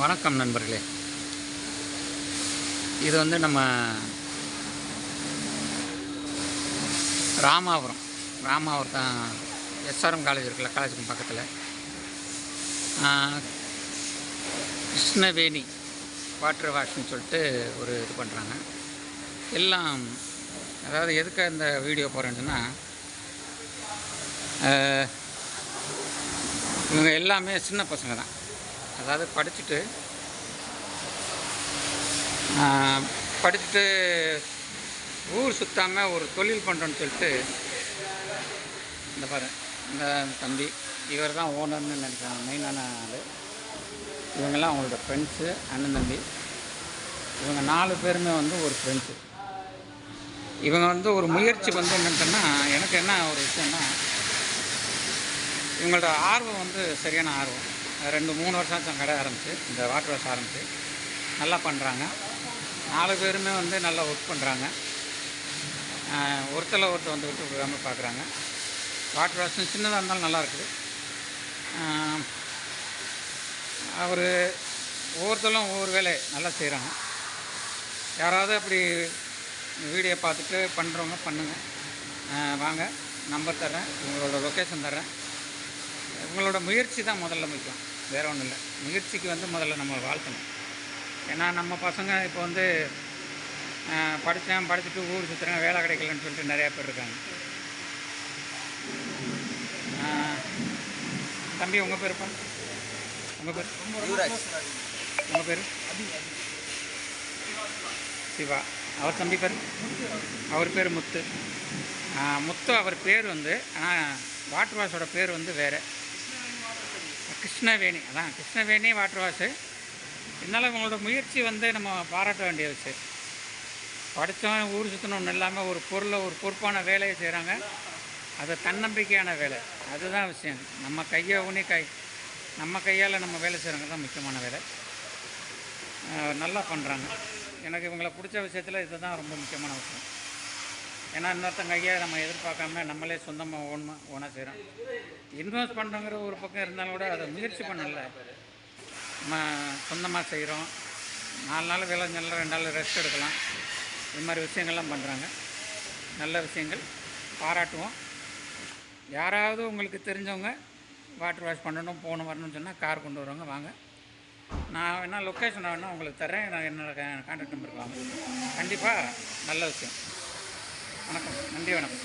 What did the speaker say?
வணக்கம் நண்பர்களே. இது வந்து நம்ம ராமாவரம் தான். எஸ்ஆர்எம் காலேஜ் இருக்குல்ல, காலேஜுக்கு பக்கத்தில் கிருஷ்ணவேணி வாட்டர் வாஷ்னு சொல்லிட்டு ஒரு இது பண்ணுறாங்க. எல்லாம் அதாவது எதுக்கு இந்த வீடியோ போகிறேன்னு சொன்னால், இவங்க எல்லாமே சின்ன பசங்க தான். அதாவது படிச்சுட்டு ஊர் சுற்றாமல் ஒரு தொழில் பண்ணுறோன்னு சொல்லிட்டு, இந்த பாரு, இந்த தம்பி இவர் தான் ஓனர்னு நினைக்கிறாங்க, மெயினான ஆள். இவங்கெல்லாம் அவங்களோட ஃப்ரெண்ட்ஸு, அண்ணன் தம்பி. இவங்க 4 பேருமே வந்து ஒரு ஃப்ரெண்ட்ஸு. இவங்க வந்து ஒரு முயற்சி வந்து என்னன்னு சொன்னால், எனக்கு என்ன ஒரு விஷயம்னா, இவங்களோட ஆர்வம் வந்து சரியான ஆர்வம். 2-3 வருஷம் கடை ஆரம்பிச்சு, இந்த வாட்டர் வாஷ் ஆரம்பிச்சு நல்லா பண்ணுறாங்க. 4 பேருமே வந்து நல்லா ஒர்க் பண்ணுறாங்க. ஒருத்தர் வந்து விட்டு விடாமல் பார்க்குறாங்க. வாட்டர் வாஷ் சின்னதாக இருந்தாலும் நல்லா இருக்குது. அவர் ஒவ்வொருத்தரும் ஒவ்வொரு வேலை நல்லா செய்கிறாங்க. யாராவது அப்படி வீடியோ பார்த்துட்டு பண்ணுறவங்க பண்ணுங்கள். வாங்க, நம்பர் தர்றேன், உங்களோட லொக்கேஷன் தர்றேன். உங்களோட முயற்சி தான் முதல்ல முக்கியம், வேறு ஒன்றும் இல்லை. முயற்சிக்கு வந்து முதல்ல நம்ம வாழ்த்தணும். ஏன்னா நம்ம பசங்க இப்போ வந்து படிச்சுட்டு ஊர் சுற்றுறேன், வேலை கிடைக்கலன்னு சொல்லிட்டு நிறையா பேர் இருக்காங்க. தம்பி, உங்கள் பேருப்பா? உங்கள் பேர்? உங்கள் பேர்? சிவா. அவர் தம்பி பேர்? அவர் பேர் முத்து. முத்து அவர் பேர் வந்து, ஆனால் வாட்டர் வாஷோட பேர் வந்து வேறு, கிருஷ்ணவேணி. அதான் கிருஷ்ணவேணி வாட்டர் வாஷு. இதனால் இவங்களோட முயற்சி வந்து நம்ம பாராட்ட வேண்டிய விஷயம். படித்தவன் ஊர் சுற்றணுன்னு இல்லாமல் ஒரு பொறுப்பான வேலையை செய்கிறாங்க. அது தன்னம்பிக்கையான வேலை, அதுதான் விஷயம். நம்ம கையால் நம்ம வேலை செய்கிறவங்க தான் முக்கியமான வேலை. நல்லா பண்ணுறாங்க. எனக்கு இவங்களை பிடிச்ச விஷயத்தில் இது தான் ரொம்ப முக்கியமான விஷயம். ஏன்னா இன்னொருத்தங்க கையை நம்ம எதிர்பார்க்காம நம்மளே சொந்தமாக ஓனாக செய்கிறோம். இன்வெஸ்ட் பண்ணுறங்கிற ஒரு பக்கம் இருந்தாலும் கூட அதை முயற்சி பண்ணல. நம்ம சொந்தமாக செய்கிறோம். 4 நாள் வேலை செஞ்சலாம், 2 நாள் ரெஸ்ட் எடுக்கலாம். இது மாதிரி விஷயங்கள்லாம் பண்ணுறாங்க. நல்ல விஷயங்கள், பாராட்டுவோம். யாராவது உங்களுக்கு தெரிஞ்சவங்க வாட்டர் வாஷ் பண்ணணும், வரணும்னு சொன்னால் கார் கொண்டு வருவாங்க, வாங்க. நான் வேணால் லொக்கேஷன் வேணால் உங்களுக்கு தர்றேன். நான் என்னோடய கான்டாக்ட் நம்பருக்கு வாங்க. கண்டிப்பாக நல்ல விஷயம். வணக்கம், நன்றி, வணக்கம்.